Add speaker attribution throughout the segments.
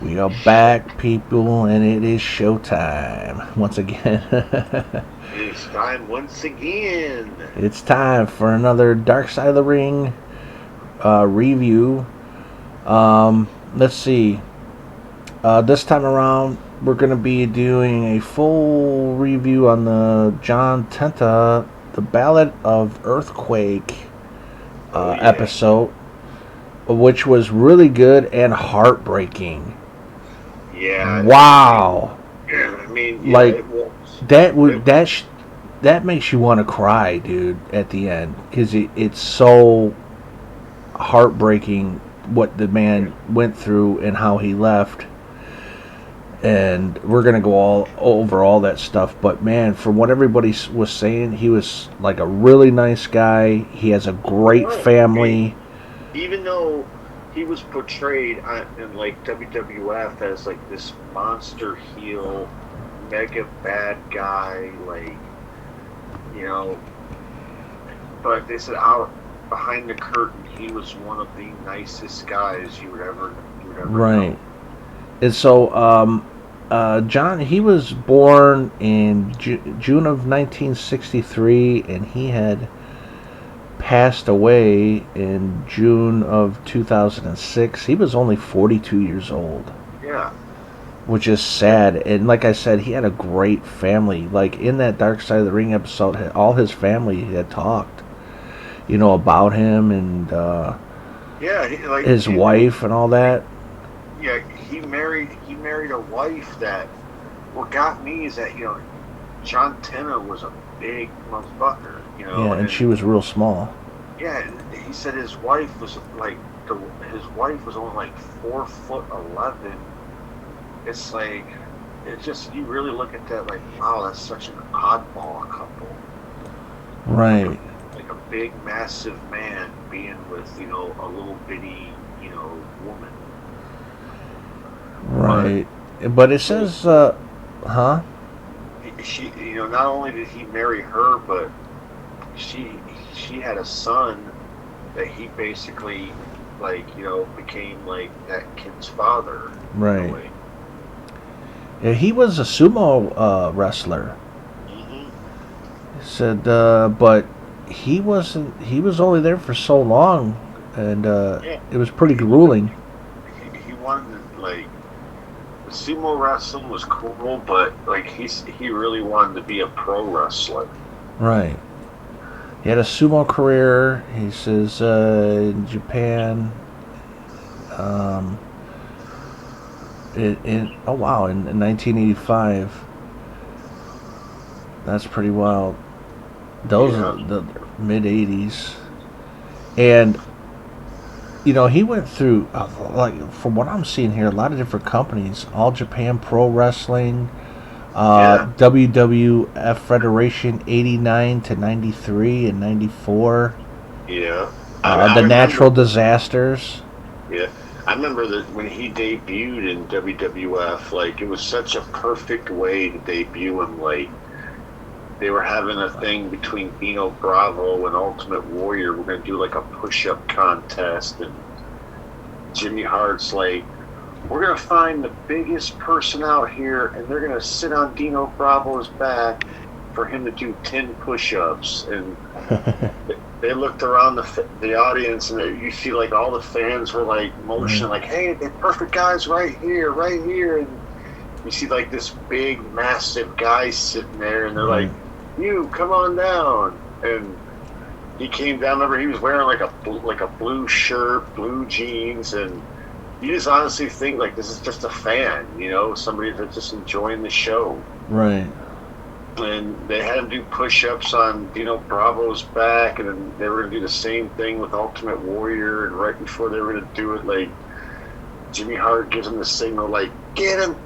Speaker 1: We are back, people, and it is showtime once again.
Speaker 2: It's time once again.
Speaker 1: It's time for another Dark Side of the Ring review. Let's see. This time around, we're going to be doing a full review on the John Tenta, the Ballad of Earthquake
Speaker 2: Oh yeah,
Speaker 1: episode, which was really good and heartbreaking.
Speaker 2: yeah.
Speaker 1: Wow.
Speaker 2: I mean, yeah.
Speaker 1: Like
Speaker 2: It was.
Speaker 1: that
Speaker 2: It,
Speaker 1: would that makes you want to cry, dude, at the end because it's so heartbreaking what the
Speaker 2: yeah,
Speaker 1: man went through and how he left. And we're gonna go all over all that stuff, but man, from what everybody was saying, he was like a really nice guy. He has a
Speaker 2: he
Speaker 1: great
Speaker 2: was. I mean,
Speaker 1: family.
Speaker 2: even though he was portrayed in like WWF as like this monster heel, mega bad guy, like you know, but they said out behind the curtain, he was one of the nicest guys you would ever
Speaker 1: Right.
Speaker 2: know.
Speaker 1: And so, John, he was born in June of 1963, and he had passed away in June of 2006. He was only 42 years old,
Speaker 2: Yeah,
Speaker 1: which is sad. And like I said, he had a great family. Like in that Dark Side of the Ring episode, all his family had talked, about him and
Speaker 2: yeah.
Speaker 1: his wife and all that.
Speaker 2: Yeah, he married a wife that. What got me is that John Tena was a big motherfucker,
Speaker 1: Yeah, and she
Speaker 2: and
Speaker 1: was real small.
Speaker 2: yeah, he said his wife was like his wife was only like 4'11". It's like it's just you really look at that like wow, that's such an oddball couple. Like a
Speaker 1: Right,
Speaker 2: like a big massive man being with a little bitty woman, but
Speaker 1: right. But it
Speaker 2: but
Speaker 1: says, huh?
Speaker 2: she not only did he marry her, but she she had a son that he basically became like that kid's father in a
Speaker 1: Right.
Speaker 2: way.
Speaker 1: Yeah, he was a sumo wrestler.
Speaker 2: Hmm.
Speaker 1: He said, but he wasn't. He was only there for so long, and
Speaker 2: Yeah,
Speaker 1: it was pretty
Speaker 2: he wanted
Speaker 1: grueling.
Speaker 2: he wanted to, like, the sumo wrestling was cool, but like he really wanted to be a pro wrestler.
Speaker 1: Right. He had a sumo career. He says in Japan. Um, oh wow, in 1985. That's pretty wild. Those are
Speaker 2: Yeah,
Speaker 1: the mid 80s, and he went through like from what I'm seeing here, a lot of different companies. All Japan Pro Wrestling,
Speaker 2: yeah.
Speaker 1: WWF Federation '89 to '93 and '94.
Speaker 2: Yeah. I
Speaker 1: The
Speaker 2: remember.
Speaker 1: Natural Disasters.
Speaker 2: Yeah, I remember that when he debuted in WWF, like it was such a perfect way to debut him. Like they were having a thing between Dino Bravo and Ultimate Warrior. We're gonna do like a push-up contest, and Jimmy Hart's like, we're gonna find the biggest person out here, and they're gonna sit on Dino Bravo's back for him to do 10 push-ups. And they looked around the audience, and you see like all the fans were like
Speaker 1: Right.
Speaker 2: motioning, like, "Hey, the perfect guy's right here, right here." And you see like this big, massive guy sitting there, and they're like,
Speaker 1: Right.
Speaker 2: "You come on down." And he came down. Remember, he was wearing like a blue shirt, blue jeans, and you just honestly think like this is just a fan, somebody that's just enjoying the show.
Speaker 1: Right.
Speaker 2: And they had him do push-ups on Bravo's back, and then they were gonna do the same thing with Ultimate Warrior. And right before they were gonna do it, like Jimmy Hart gives him the signal, like get him,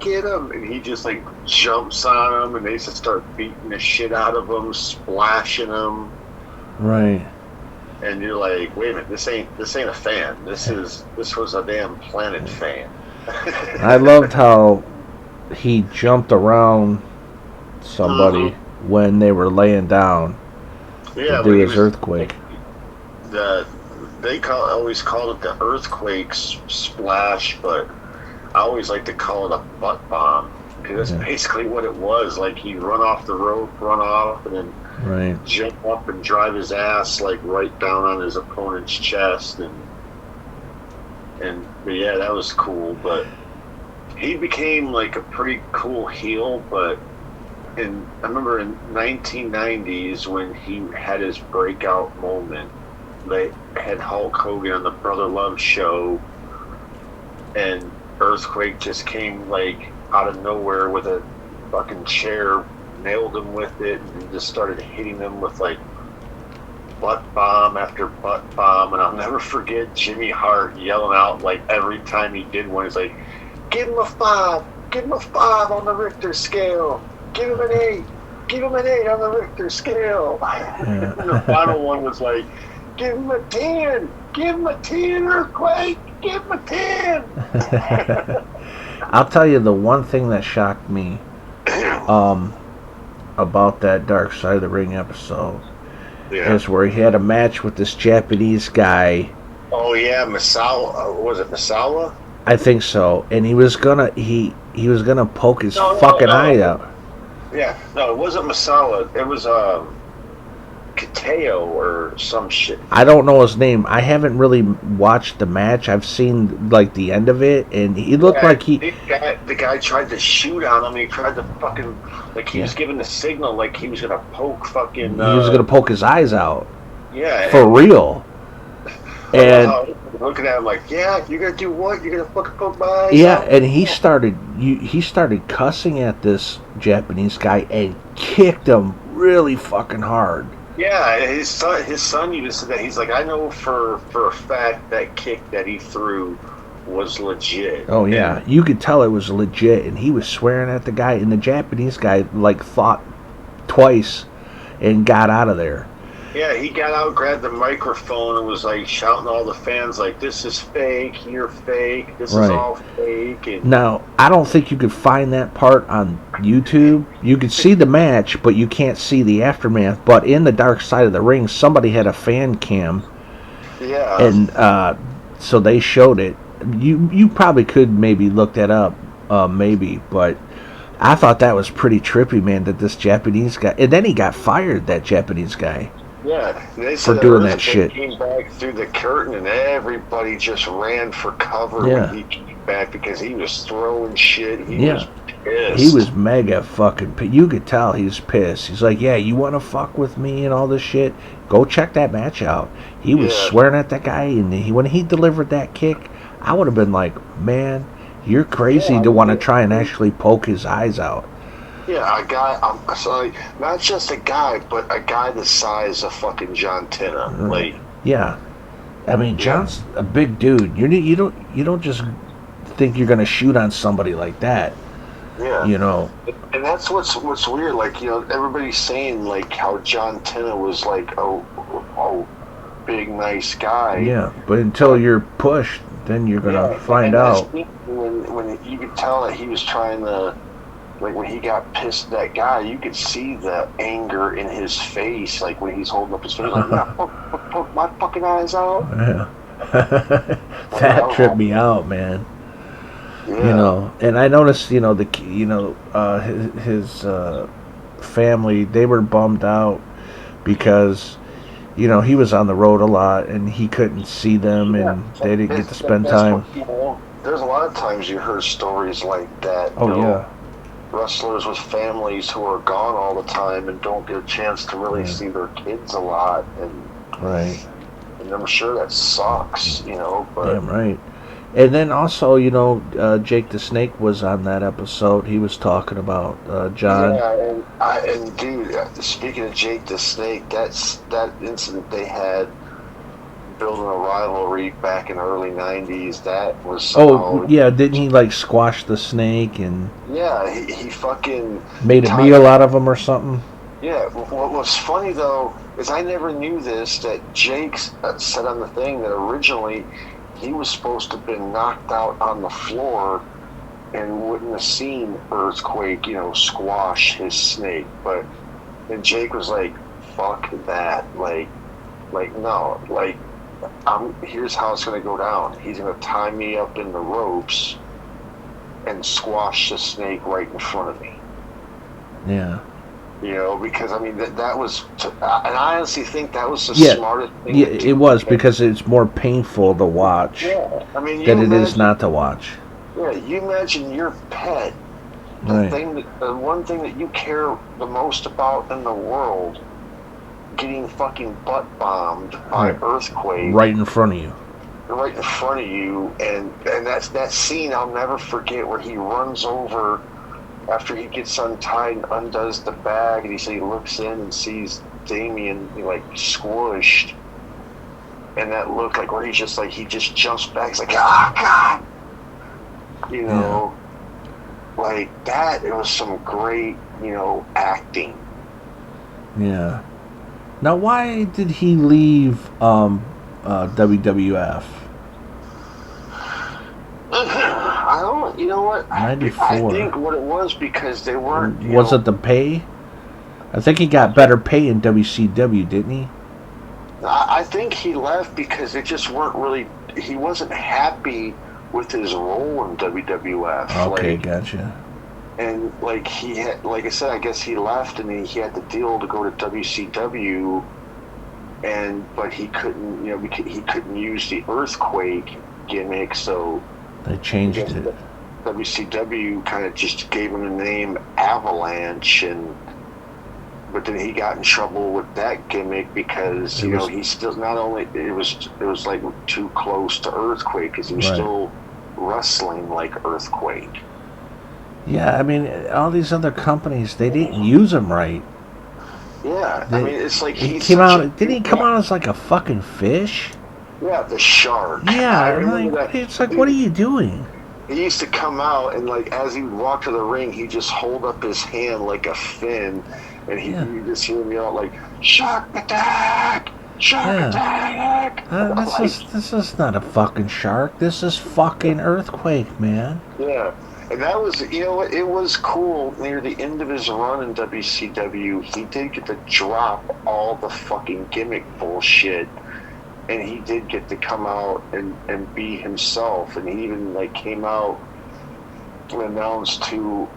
Speaker 2: and he just like jumps on him, and they just start beating the shit out of him, splashing him,
Speaker 1: Right.
Speaker 2: and you're like, wait a minute, this ain't a fan. This was a damn Planet fan.
Speaker 1: I loved how he jumped around somebody
Speaker 2: Hmm.
Speaker 1: when they were laying down to
Speaker 2: Yeah,
Speaker 1: do
Speaker 2: when he
Speaker 1: his
Speaker 2: was
Speaker 1: earthquake.
Speaker 2: the they always called it the earthquake splash, but I always like to call it a butt bomb, because that's basically what it was. Like, he'd run off the rope, run off, and then jump up and drive his ass like right down on his opponent's chest, but yeah, that was cool. But he became like a pretty cool heel. But I remember in 1990s when he had his breakout moment, they had Hulk Hogan on the Brother Love show, and Earthquake just came like out of nowhere with a fucking chair, nailed him with it, and just started hitting him with like butt bomb after butt bomb. And I'll never forget Jimmy Hart yelling out like every time he did one, he's like, give him a 5, give him a 5 on the Richter scale, give him an 8, give him an 8 on the Richter scale. And the final one was like, give him a 10, give him a 10, Earthquake, give him a 10.
Speaker 1: I'll tell you the one thing that shocked me about that Dark Side of the Ring episode is where he had a match with this Japanese guy.
Speaker 2: Oh yeah, Masala. Was it Masala?
Speaker 1: I think so. And he was gonna poke his eye out.
Speaker 2: Yeah, no, it wasn't Masala. It was Kateo or some shit.
Speaker 1: I don't know his name. I haven't really watched the match. I've seen like the end of it, and he looked like
Speaker 2: the guy tried to shoot on him. He tried to fucking he was giving the signal like he was gonna poke fucking. He
Speaker 1: was gonna poke his eyes out.
Speaker 2: Yeah,
Speaker 1: for real. And
Speaker 2: looking at him like, yeah, you're gonna do what? You're gonna fucking poke my eyes out?
Speaker 1: And he started cussing at this Japanese guy and kicked him really fucking hard.
Speaker 2: Yeah, his son even said that. He's like, I know for a fact that kick that he threw was legit.
Speaker 1: Oh yeah, you could tell it was legit, and he was swearing at the guy, and the Japanese guy like thought twice and got out of there.
Speaker 2: Yeah, he got out, grabbed the microphone, and was like shouting at all the fans like, "This is fake. You're fake. This is all fake." And
Speaker 1: now, I don't think you could find that part on YouTube. You could see the match, but you can't see the aftermath. But in the Dark Side of the Ring, somebody had a fan cam.
Speaker 2: Yeah.
Speaker 1: And so they showed it. You probably could maybe look that up, maybe. But I thought that was pretty trippy, man. That this Japanese guy, and then he got fired. That Japanese guy.
Speaker 2: Yeah, they
Speaker 1: said for doing that shit.
Speaker 2: He came back through the curtain, and everybody just ran for cover when he came back because he was throwing shit. He was pissed.
Speaker 1: He was mega fucking pissed. You could tell he was pissed. He's like, yeah, you want to fuck with me and all this shit? Go check that match out. He was swearing at that guy, and when he delivered that kick, I would have been like, man, you're crazy to want to try and actually poke his eyes out.
Speaker 2: Yeah, a guy, I'm sorry, not just a guy, but a guy the size of fucking John Tenta. Like,
Speaker 1: yeah, I mean, John's a big dude. You don't just think you're gonna shoot on somebody like that.
Speaker 2: Yeah,
Speaker 1: you know.
Speaker 2: And that's what's weird. Like, you know, everybody's saying like how John Tenta was like a big nice guy.
Speaker 1: Yeah, but until you're pushed, then you're gonna find out.
Speaker 2: When you could tell that he was trying to. Like, when he got pissed at that guy, you could see the anger in his face, like, when he's holding up his face, like, yeah, poke my fucking eyes out.
Speaker 1: Yeah. That tripped me out, man. Yeah. You know, and I noticed, you know, his family, they were bummed out because, you know, he was on the road a lot, and he couldn't see them, and they didn't get to spend time.
Speaker 2: There's a lot of times you heard stories like that.
Speaker 1: Oh, yeah.
Speaker 2: Wrestlers with families who are gone all the time and don't get a chance to really see their kids a lot, and I'm sure that sucks, you know. But
Speaker 1: damn right. And then also, you know, Jake the Snake was on that episode. He was talking about John.
Speaker 2: Yeah, and dude, speaking of Jake the Snake, that incident they had building a rivalry back in the early 90s, that was
Speaker 1: didn't he like squash the snake and
Speaker 2: he fucking
Speaker 1: made a meal out of him or something?
Speaker 2: Yeah, what was funny though is I never knew this, that Jake said on the thing that originally he was supposed to have been knocked out on the floor and wouldn't have seen Earthquake, you know, squash his snake, but then Jake was like, fuck that, like no, like, here's how it's going to go down. He's going to tie me up in the ropes, and squash the snake right in front of me.
Speaker 1: Yeah.
Speaker 2: You know, because I mean that was, and I honestly think that was the
Speaker 1: Yeah.
Speaker 2: smartest thing
Speaker 1: Yeah,
Speaker 2: to
Speaker 1: it
Speaker 2: do.
Speaker 1: was because it's more painful to watch
Speaker 2: Yeah, I mean,
Speaker 1: than it is not to watch.
Speaker 2: Yeah, you imagine your pet,
Speaker 1: Right.
Speaker 2: the one thing that you care the most about in the world, getting fucking butt bombed by
Speaker 1: Right.
Speaker 2: earthquake
Speaker 1: Right in front of you.
Speaker 2: right in front of you, and that's that scene I'll never forget where he runs over after he gets untied and undoes the bag, and he looks in and sees Damien like squished, and that look like where he's just like he just jumps back, he's like, ah, God, you know, like that. It was some great, acting.
Speaker 1: Yeah. Now, why did he leave WWF?
Speaker 2: I don't. You know what?
Speaker 1: 94.
Speaker 2: I think what it was because they weren't.
Speaker 1: Was it the pay? I think he got better pay in WCW, didn't he?
Speaker 2: I think he left because they just weren't really. He wasn't happy with his role in WWF.
Speaker 1: Okay, gotcha.
Speaker 2: And like he had, like I said, I guess he left and he had the deal to go to WCW, but he couldn't. He couldn't use the earthquake gimmick, so
Speaker 1: they changed it.
Speaker 2: WCW kind of just gave him the name Avalanche, but then he got in trouble with that gimmick because he still not only it was like too close to Earthquake because he was still wrestling like Earthquake.
Speaker 1: Yeah, I mean, all these other companies, they didn't use him right.
Speaker 2: Yeah, I mean, it's like
Speaker 1: he came out. Didn't he come out as like a fucking fish?
Speaker 2: Yeah, the shark.
Speaker 1: Yeah, it's like, what are you doing?
Speaker 2: He used to come out and like as he would walk to the ring, he'd just hold up his hand like a fin, and you just hear him yell like "Shark attack! Shark attack!"
Speaker 1: This is not a fucking shark. This is fucking Earthquake, man.
Speaker 2: Yeah. And that was, it was cool. Near the end of his run in WCW, he did get to drop all the fucking gimmick bullshit, and he did get to come out and be himself. And he even like came out and announced to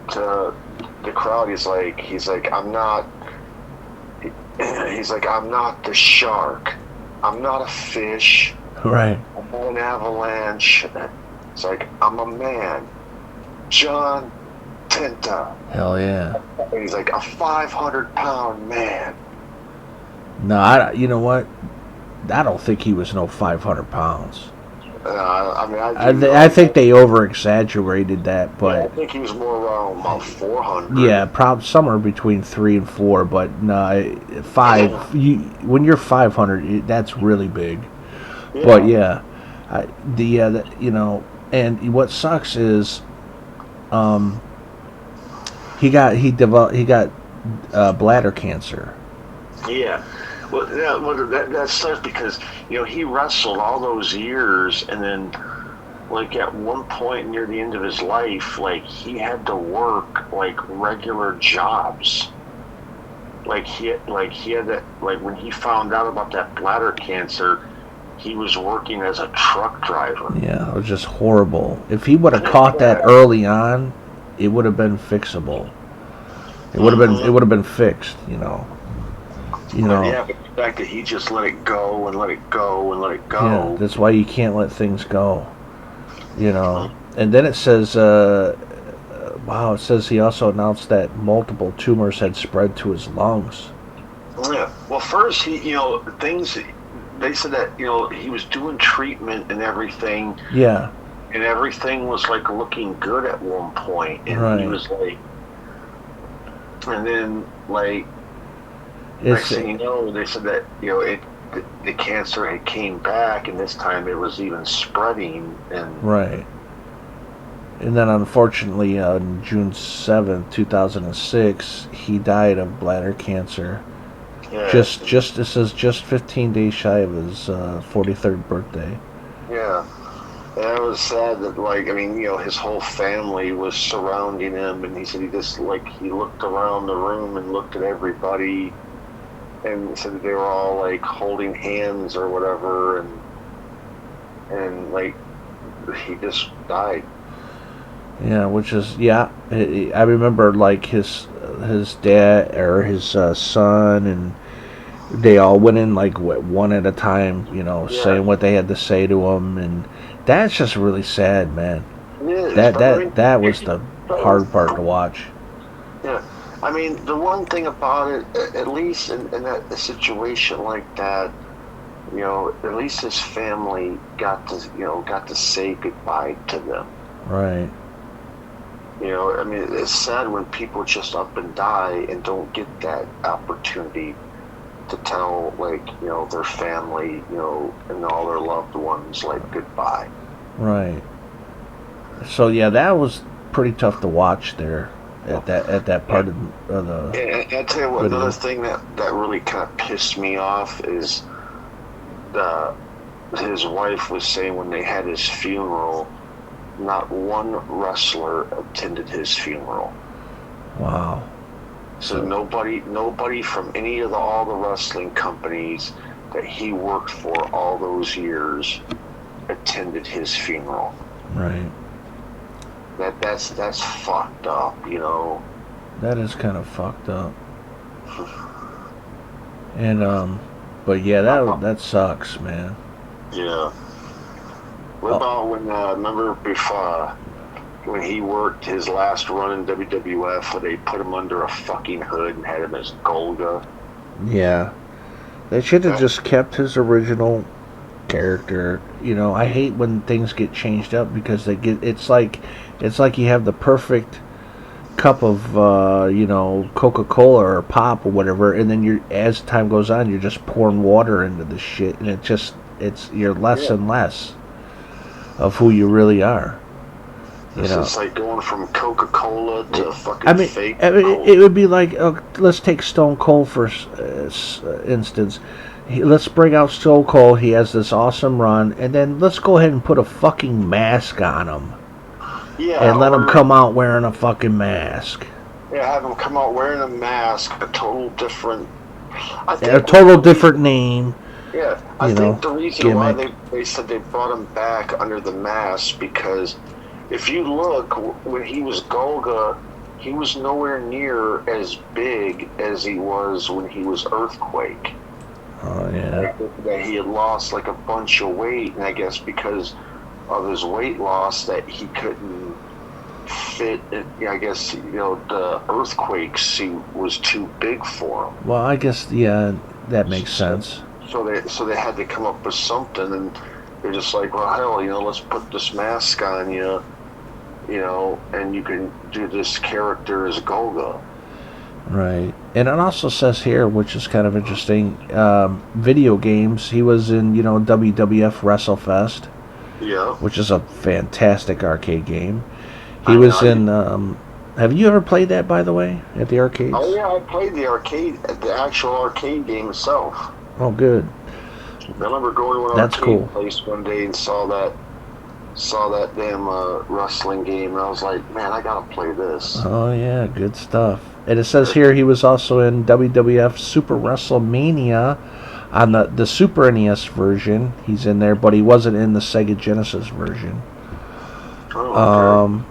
Speaker 2: the crowd, he's like, I'm not the shark. I'm not a fish.
Speaker 1: Right.
Speaker 2: I'm not an avalanche. It's like, I'm a man, John Tenta.
Speaker 1: Hell yeah.
Speaker 2: And he's like a 500-pound man.
Speaker 1: No, you know what? I don't think he was no 500 pounds. I think they over-exaggerated that, but...
Speaker 2: Yeah, I think he was more around about 400.
Speaker 1: Yeah, probably somewhere between 3 and 4, but no, 5... when you're 500, that's really big. Yeah. But yeah, and what sucks is, he got bladder cancer.
Speaker 2: Yeah, well, that sucks because he wrestled all those years, and then like at one point near the end of his life, like he had to work like regular jobs. Like he had that, like when he found out about that bladder cancer, he was working as a truck driver.
Speaker 1: Yeah, it was just horrible. If he would have caught that early on, it would have been fixable. It would have been fixed,
Speaker 2: Yeah, but the fact that he just let it go and let it go and let it go.
Speaker 1: Yeah, that's why you can't let things go. And then it says, it says he also announced that multiple tumors had spread to his lungs.
Speaker 2: Yeah. Well, first they said that he was doing treatment and everything.
Speaker 1: Yeah.
Speaker 2: And everything was like looking good at one point, and he was like, and then like next thing you know, they said that the cancer had came back, and this time it was even spreading. And
Speaker 1: right. And then unfortunately, on June 7th, 2006, he died of bladder cancer. Yeah. It says just 15 days shy of his 43rd birthday.
Speaker 2: Yeah. And it was sad that, his whole family was surrounding him, and he said he looked around the room and looked at everybody, and he said that they were all, holding hands or whatever, and he just died.
Speaker 1: Yeah, which is I remember like his dad or his son, and they all went in like one at a time,
Speaker 2: Yeah,
Speaker 1: saying what they had to say to him, and that's just really sad, man.
Speaker 2: it is.
Speaker 1: That
Speaker 2: But I
Speaker 1: that
Speaker 2: mean,
Speaker 1: that was the hard part to watch.
Speaker 2: yeah. I mean, the one thing about it, at least in that a situation like that, at least his family got to say goodbye to them.
Speaker 1: Right.
Speaker 2: I mean, it's sad when people just up and die and don't get that opportunity to tell, like, their family, and all their loved ones, like, goodbye.
Speaker 1: Right. So yeah, that was pretty tough to watch there at that part of the
Speaker 2: And I tell you what,
Speaker 1: video.
Speaker 2: another thing that really kind of pissed me off is his wife was saying when they had his funeral, not one wrestler attended his funeral.
Speaker 1: Wow.
Speaker 2: So nobody from any of all the wrestling companies that he worked for all those years attended his funeral.
Speaker 1: Right.
Speaker 2: That's fucked up,
Speaker 1: That is kind of fucked up. And but yeah, that sucks, man.
Speaker 2: Yeah. What about when remember before when he worked his last run in WWF, where they put him under a fucking hood and had him as Golga?
Speaker 1: Yeah. They should have just kept his original character. I hate when things get changed up because it's like you have the perfect cup of Coca-Cola or pop or whatever, and then as time goes on you're just pouring water into the shit, and you're less and less of who you really are.
Speaker 2: It's like going from Coca-Cola to fucking fake.
Speaker 1: It would be like, let's take Stone Cold for instance. Let's bring out Stone Cold. He has this awesome run, and then let's go ahead and put a fucking mask on him.
Speaker 2: Yeah,
Speaker 1: and let him come out wearing a fucking mask.
Speaker 2: Yeah, have him come out wearing a mask, a total different.
Speaker 1: Different name.
Speaker 2: Yeah, I think the reason why they said they brought him back under the mask because if you look, when he was Golga, he was nowhere near as big as he was when he was Earthquake.
Speaker 1: Oh, yeah.
Speaker 2: That he had lost like a bunch of weight, and I guess because of his weight loss that he couldn't fit. I guess, the Earthquake suit was too big for him.
Speaker 1: Well, I guess, that makes sense.
Speaker 2: So they had to come up with something, and they're just like, well, hell, let's put this mask on you, and you can do this character as Golga.
Speaker 1: Right. And it also says here, which is kind of interesting, video games. He was in, WWF WrestleFest.
Speaker 2: Yeah.
Speaker 1: Which is a fantastic arcade game. He was in, have you ever played that, by the way, at the arcades?
Speaker 2: Oh, yeah, I played the actual arcade game itself.
Speaker 1: Oh, good.
Speaker 2: I remember going to an arcade place one day and saw that damn wrestling game, and I was like, man, I gotta play this.
Speaker 1: Oh, yeah, good stuff. And it says here he was also in WWF Super WrestleMania on the Super NES version. He's in there, but he wasn't in the Sega Genesis version.
Speaker 2: Oh, okay.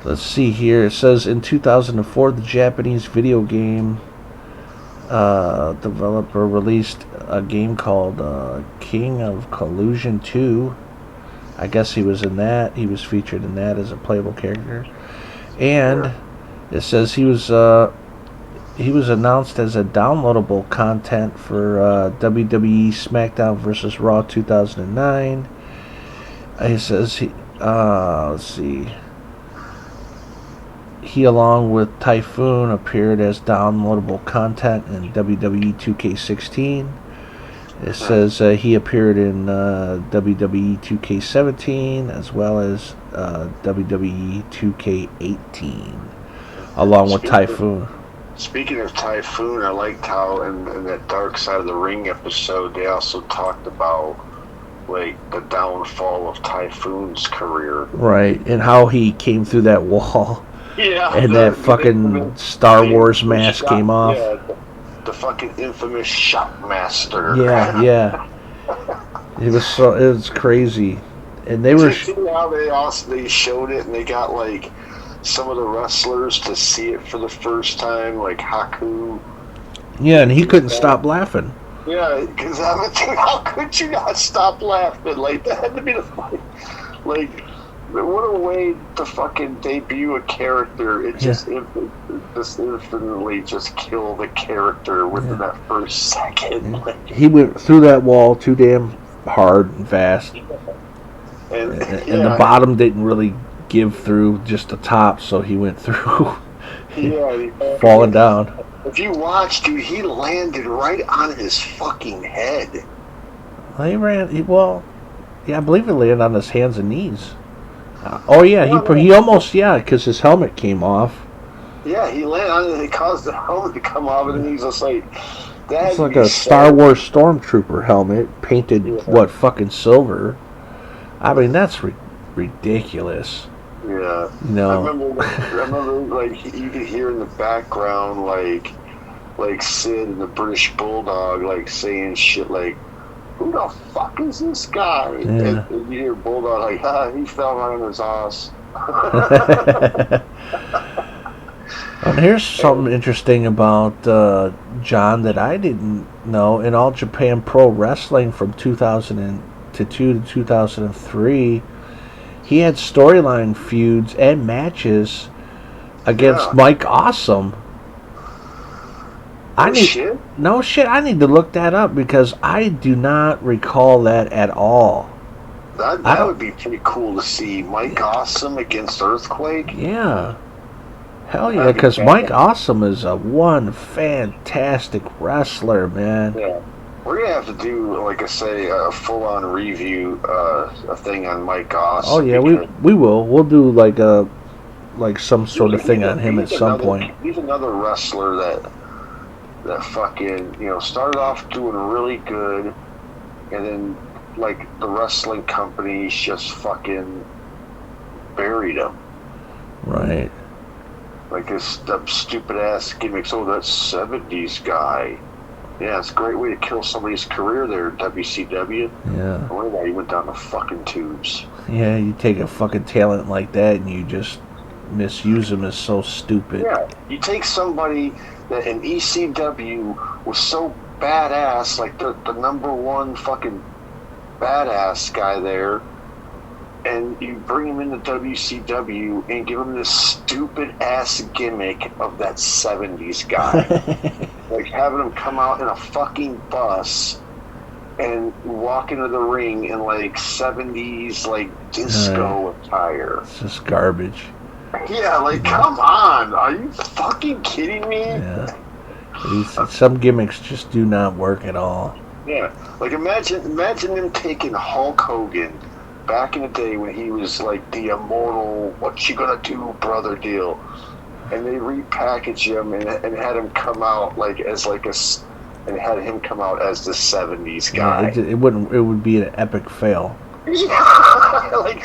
Speaker 1: Let's see here. It says in 2004, the Japanese video game developer released a game called King of Collusion 2. I guess he was in that. He was featured in that as a playable character. And it says he was announced as a downloadable content for WWE SmackDown vs. Raw 2009. It says let's see. He, along with Typhoon, appeared as downloadable content in WWE 2K16. It says he appeared in WWE 2K17 as well as WWE 2K18, along with Typhoon.
Speaker 2: Speaking of Typhoon, I liked how in that Dark Side of the Ring episode they also talked about like the downfall of Typhoon's career.
Speaker 1: Right, and how he came through that wall.
Speaker 2: Yeah.
Speaker 1: And that fucking Star Wars mask came off.
Speaker 2: Yeah, the fucking infamous Shockmaster.
Speaker 1: Yeah. It was crazy. And they were.
Speaker 2: Did you see how they showed it and they got like some of the wrestlers to see it for the first time, like Haku.
Speaker 1: Yeah, and he couldn't stop laughing.
Speaker 2: Yeah, because how could you not stop laughing? Like, that had to be the fight. Like, what a way to fucking debut a character. It just infinitely just kill the character within that first second.
Speaker 1: Yeah. He went through that wall too damn hard and fast. And the bottom didn't really give through, just the top, so he went through. Falling down.
Speaker 2: If you watch, dude, he landed right on his fucking head.
Speaker 1: I believe he landed on his hands and knees. He almost, because his helmet came off.
Speaker 2: Yeah, he landed on it, it caused the helmet to come off, and he's just like...
Speaker 1: It's like a Star Wars Stormtrooper helmet, painted, fucking silver. I mean, that's ridiculous.
Speaker 2: Yeah.
Speaker 1: No.
Speaker 2: I remember, like, you could hear in the background, like Sid and the British Bulldog, like, saying shit like, who the fuck is this guy?
Speaker 1: Yeah.
Speaker 2: And you hear Bulldog like, he fell right on his ass.
Speaker 1: Here's something interesting about John that I didn't know. In All Japan Pro Wrestling from 2002 to 2003, he had storyline feuds and matches against Mike Awesome. No shit. I need to look that up because I do not recall that at all.
Speaker 2: That would be pretty cool to see. Mike Awesome against Earthquake.
Speaker 1: Yeah. Hell yeah, because Mike Awesome is one fantastic wrestler, man.
Speaker 2: Yeah. We're going to have to do, like I say, a full-on review, a thing on Mike Awesome.
Speaker 1: Oh, yeah, we will. We'll do, like some sort of thing on him at some point.
Speaker 2: He's another wrestler that fucking, started off doing really good, and then, like, the wrestling companies just fucking buried him.
Speaker 1: Right.
Speaker 2: Like this stupid ass gimmicks. Oh, that 70s guy. Yeah, it's a great way to kill somebody's career there, WCW.
Speaker 1: Yeah.
Speaker 2: I wonder why he went down the fucking tubes.
Speaker 1: Yeah, you take a fucking talent like that and you just misuse him as so stupid.
Speaker 2: Yeah, you take somebody that in ECW was so badass, like the number one fucking badass guy there, and you bring him into WCW and give him this stupid ass gimmick of that 70s guy. Like having him come out in a fucking bus and walk into the ring in like 70s like disco attire.
Speaker 1: It's just garbage.
Speaker 2: Yeah, like come on. Are you fucking kidding me?
Speaker 1: Yeah. Some gimmicks just do not work at all.
Speaker 2: Yeah. Like imagine them taking Hulk Hogan back in the day when he was like the immortal, what you gonna do, brother deal, and they repackaged him and had him come out like as like and had him come out as the 70s guy.
Speaker 1: Yeah, it would be an epic fail.
Speaker 2: Yeah, like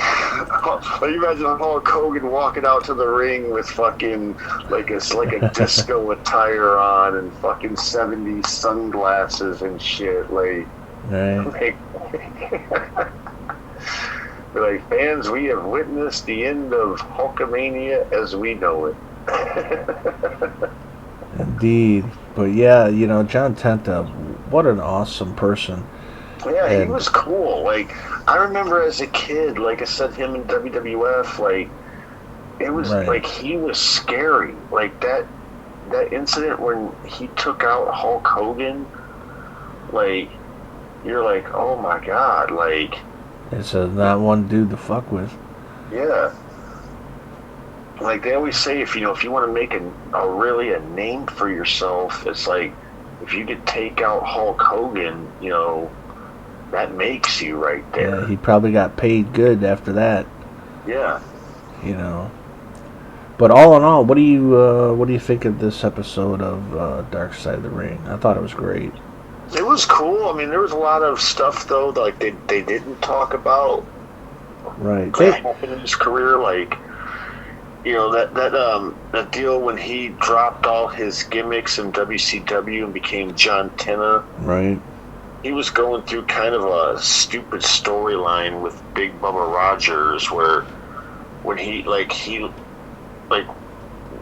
Speaker 2: imagine Hulk Hogan walking out to the ring with fucking like a disco attire on and fucking 70s sunglasses and shit, like.
Speaker 1: Right.
Speaker 2: Like, fans, we have witnessed the end of Hulkamania as we know it.
Speaker 1: Indeed. But yeah, John Tenta, what an awesome person.
Speaker 2: Yeah, he was cool. Like, I remember as a kid, like I said, him in WWF, like, it was like he was scary. Like that incident when he took out Hulk Hogan, like, you're like, oh my god, like,
Speaker 1: it's not one dude to fuck with.
Speaker 2: Yeah. Like they always say, if you want to make a name for yourself, it's like if you could take out Hulk Hogan, that makes you right there.
Speaker 1: Yeah, he probably got paid good after that.
Speaker 2: Yeah.
Speaker 1: But all in all, what do you think of this episode of Dark Side of the Ring? I thought it was great.
Speaker 2: It was cool. I mean, there was a lot of stuff though, like they didn't talk about.
Speaker 1: Right.
Speaker 2: That happened in his career, like that deal when he dropped all his gimmicks in WCW and became John Tenta.
Speaker 1: Right.
Speaker 2: he was going through kind of a stupid storyline with Big Bubba Rogers, where when he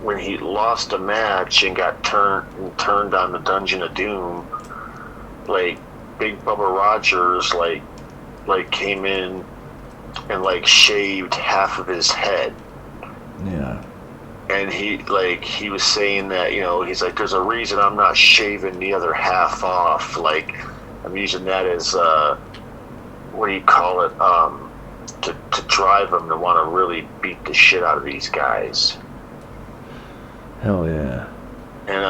Speaker 2: when he lost a match and got turned on the Dungeon of Doom, like Big Bubba Rogers like came in and like shaved half of his head.
Speaker 1: Yeah.
Speaker 2: And he was saying that, you know, he's like, there's a reason I'm not shaving the other half off. Like, I'm using that as what do you call it? To drive them to want to really beat the shit out of these guys.
Speaker 1: Hell yeah.
Speaker 2: And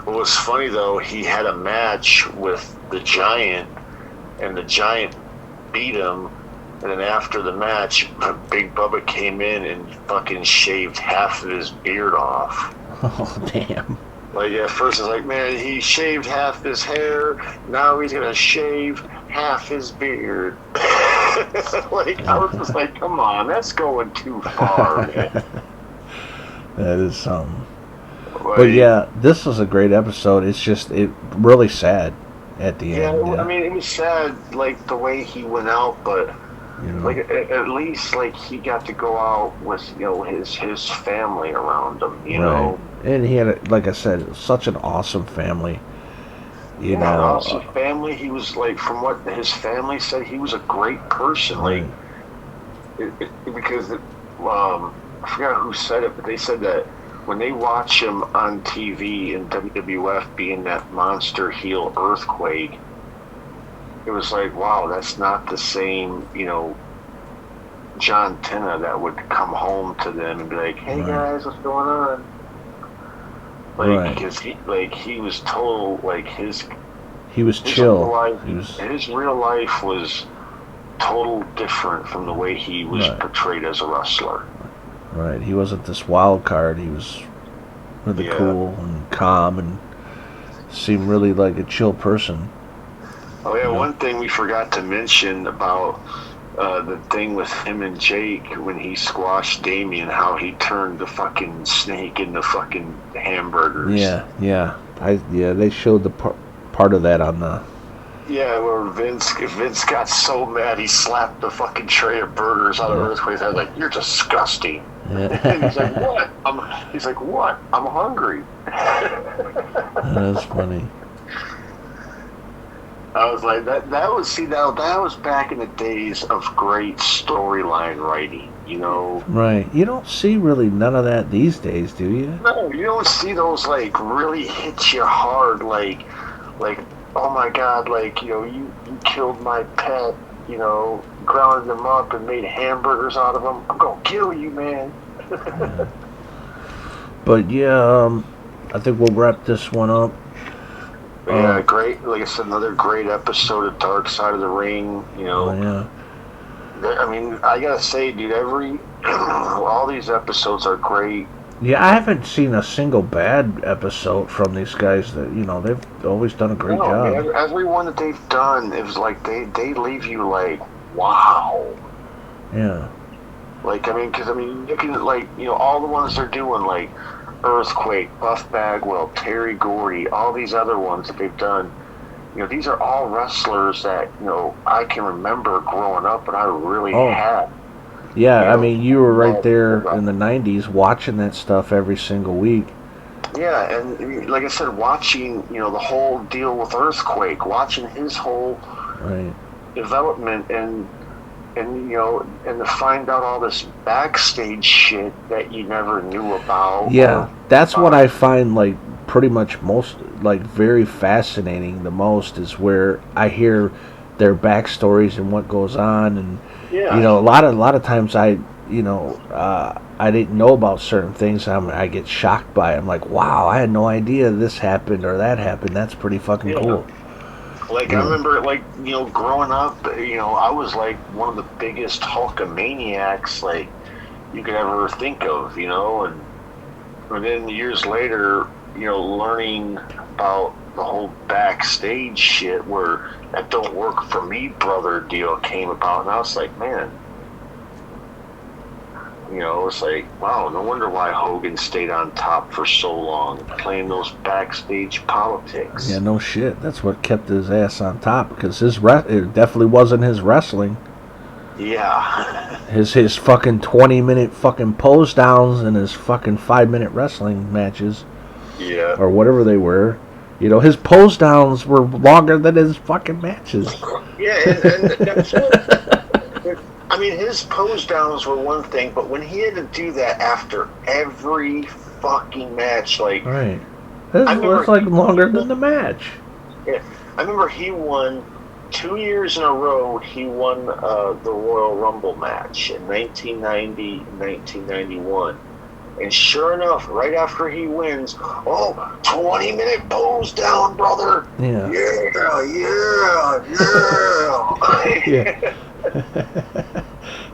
Speaker 2: what was funny though, he had a match with the Giant, and the Giant beat him. And then after the match, Big Bubba came in and fucking shaved half of his beard off.
Speaker 1: Oh, damn.
Speaker 2: Like, at first it's like, man, he shaved half his hair, now he's gonna shave half his beard. Like, I was just like, come on, that's going too far, man.
Speaker 1: That is something.
Speaker 2: Like,
Speaker 1: But yeah, this was a great episode. It's just, it really sad at the end.
Speaker 2: Yeah, I mean, it was sad, like, the way he went out, but
Speaker 1: you know?
Speaker 2: like at least like he got to go out with, you know, his family around him, you know.
Speaker 1: And he had, like I said, such an awesome family. You know,
Speaker 2: an awesome family. He was like, from what his family said, he was a great person.
Speaker 1: Right.
Speaker 2: Like, because I forgot who said it, but they said that when they watch him on TV in WWF being that monster heel Earthquake, it was like, wow, that's not the same, you know, John Tenta that would come home to them and be like, hey guys, what's going on? Like, because he was total, like,
Speaker 1: he was chill.
Speaker 2: His real life was total different from the way he was portrayed as a wrestler.
Speaker 1: Right, he wasn't this wild card. He was really cool and calm and seemed really like a chill person.
Speaker 2: Oh yeah, one thing we forgot to mention about the thing with him and Jake when he squashed Damien, how he turned the fucking snake into fucking hamburgers.
Speaker 1: Yeah. They showed the part of that on the.
Speaker 2: Yeah, where Vince got so mad he slapped the fucking tray of burgers out of Earthquake's head, like, you're disgusting. Yeah. And he's like, what? He's like, what? I'm hungry.
Speaker 1: That's funny.
Speaker 2: I was like, that was back in the days of great storyline writing, you know?
Speaker 1: Right. You don't see really none of that these days, do you?
Speaker 2: No, you don't see those, like, really hit you hard, like, oh my God, like, you know, you killed my pet, you know, grounded them up and made hamburgers out of them. I'm gonna kill you, man.
Speaker 1: Yeah. But yeah, I think we'll wrap this one up.
Speaker 2: Yeah, great. Like I said, another great episode of Dark Side of the Ring. You know.
Speaker 1: Oh, yeah.
Speaker 2: I mean, I gotta say, dude, all these episodes are great.
Speaker 1: Yeah, I haven't seen a single bad episode from these guys. That, you know, they've always done a great job.
Speaker 2: Man, every one that they've done, it was like they leave you like, wow.
Speaker 1: Yeah.
Speaker 2: Like, I mean, because looking at, like, you know, all the ones they're doing, like Earthquake, Buff Bagwell, Terry Gordy, all these other ones that they've done, you know, these are all wrestlers that, you know, I can remember growing up and I really had.
Speaker 1: Yeah, I mean, you were right there in the 90s watching that stuff every single week.
Speaker 2: Yeah, and like I said, watching, you know, the whole deal with Earthquake, watching his whole development and you know, and to find out all this backstage shit that you never knew about.
Speaker 1: Yeah, that's what I find, like, pretty much most, like, very fascinating the most, is where I hear their backstories and what goes on, and you know, a lot of times I didn't know about certain things. I get shocked by it. I'm like, wow, I had no idea this happened or that happened. That's pretty fucking cool.
Speaker 2: Like, I remember, like, you know, growing up, you know, I was like one of the biggest Hulkamaniacs, like, you could ever think of, you know, and then years later, you know, learning about the whole backstage shit where that don't work for me brother deal came about, and I was like, man, You know, it's like, wow, no wonder why Hogan stayed on top for so long, playing those backstage politics.
Speaker 1: Yeah, no shit. That's what kept his ass on top, because it definitely wasn't his wrestling.
Speaker 2: Yeah.
Speaker 1: His fucking 20-minute fucking pose downs and his fucking 5-minute wrestling matches.
Speaker 2: Yeah.
Speaker 1: Or whatever they were. You know, his pose downs were longer than his fucking matches.
Speaker 2: Yeah, and that's what, I mean, his pose downs were one thing, but when he had to do that after every fucking match, like...
Speaker 1: Right. This was like longer than the match.
Speaker 2: Yeah. I remember he won 2 years in a row. He won the Royal Rumble match in 1990 and 1991. And sure enough, right after he wins, 20-minute pose down, brother.
Speaker 1: Yeah.
Speaker 2: Yeah.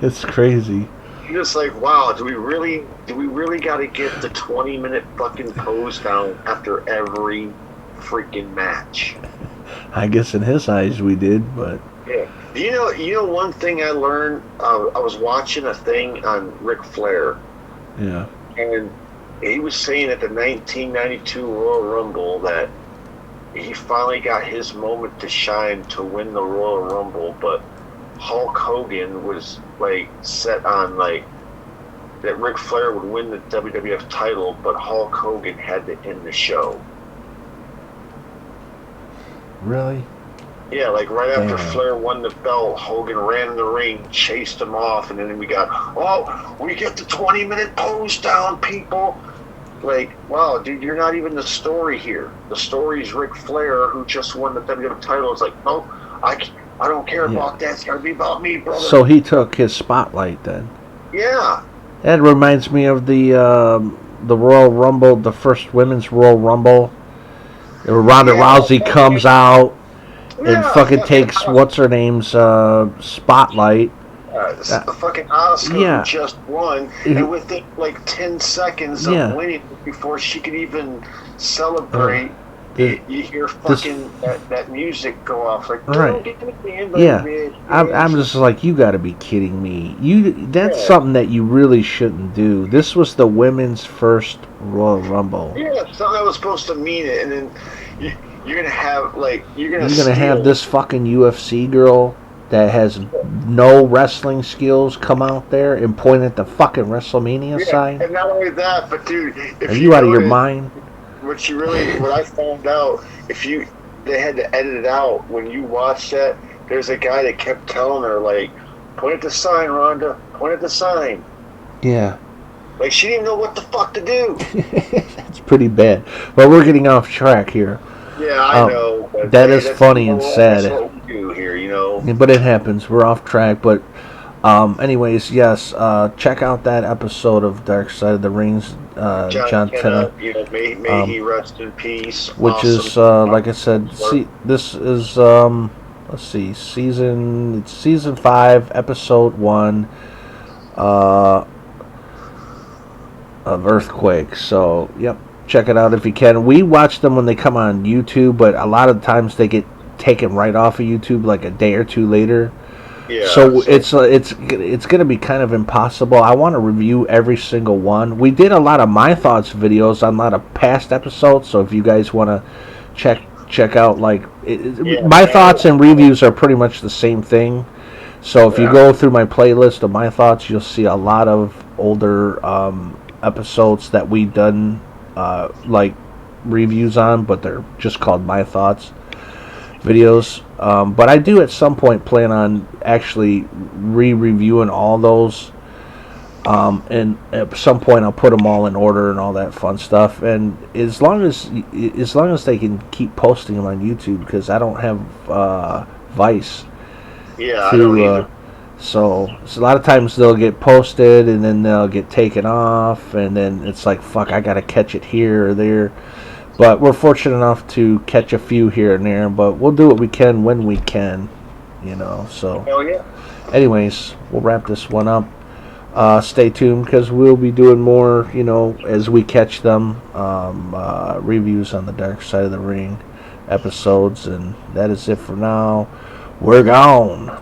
Speaker 1: It's crazy.
Speaker 2: You're just like, wow, do we really got to get the 20-minute fucking pose down after every freaking match?
Speaker 1: I guess in his eyes we did, but
Speaker 2: yeah. You know one thing I learned. I was watching a thing on Ric Flair.
Speaker 1: Yeah.
Speaker 2: And he was saying at the 1992 Royal Rumble that he finally got his moment to shine to win the Royal Rumble, but Hulk Hogan was like set on like that Ric Flair would win the WWF title, but Hulk Hogan had to end the show.
Speaker 1: Really?
Speaker 2: Yeah, like right after Flair won the belt, Hogan ran in the ring, chased him off, and then we get the 20-minute pose down, people. Like, wow, dude, you're not even the story here. The story's Ric Flair, who just won the WWF title. It's like, no, I don't care about that. It's got to be about me, brother.
Speaker 1: So he took his spotlight then.
Speaker 2: Yeah.
Speaker 1: That reminds me of the Royal Rumble, the first women's Royal Rumble. Ronda Rousey comes out. And fucking takes what's her name's spotlight.
Speaker 2: The fucking Oscar who just won, and within like 10 seconds of winning, before she could even celebrate, you hear fucking that music go off. Like,
Speaker 1: I'm just like, you got to be kidding me. That's something that you really shouldn't do. This was the women's first Royal Rumble.
Speaker 2: Yeah, something that was supposed to mean it, and then you're gonna have
Speaker 1: have this fucking UFC girl that has no wrestling skills come out there and point at the fucking WrestleMania sign.
Speaker 2: And not only that, but dude,
Speaker 1: are you out of your mind?
Speaker 2: What I found out, they had to edit it out when you watched that. There's a guy that kept telling her, like, point at the sign, Rhonda, point at the sign.
Speaker 1: Yeah.
Speaker 2: Like, she didn't even know what the fuck to do.
Speaker 1: That's pretty bad. But we're getting off track here.
Speaker 2: Yeah, I know. But
Speaker 1: that is funny and sad.
Speaker 2: That's what we do here, you know.
Speaker 1: But it happens. We're off track. But anyways, yes, check out that episode of Dark Side of the Rings. John Tenta.
Speaker 2: You know, may he rest in peace.
Speaker 1: Which is, like I said, this is, let's see, season 5, episode 1 of Earthquake. So, yep. Check it out if you can. We watch them when they come on YouTube, but a lot of times they get taken right off of YouTube like a day or two later.
Speaker 2: Yeah.
Speaker 1: So it's going to be kind of impossible. I want to review every single one. We did a lot of My Thoughts videos on a lot of past episodes, so if you guys want to check out, like, My Thoughts and reviews are pretty much the same thing. So if you go through my playlist of My Thoughts, you'll see a lot of older episodes that we done like reviews on, but they're just called My Thoughts videos. But I do at some point plan on actually re-reviewing all those, and at some point I'll put them all in order and all that fun stuff. And as long as they can keep posting them on YouTube, because I don't have Vice.
Speaker 2: Yeah, I don't either.
Speaker 1: So a lot of times they'll get posted and then they'll get taken off, and then it's like, fuck, I gotta catch it here or there. But we're fortunate enough to catch a few here and there, but we'll do what we can when we can, you know. So
Speaker 2: hell yeah.
Speaker 1: Anyways, we'll wrap this one up. Stay tuned, because we'll be doing more, you know, as we catch them, reviews on the Dark Side of the Ring episodes. And that is it for now. We're gone.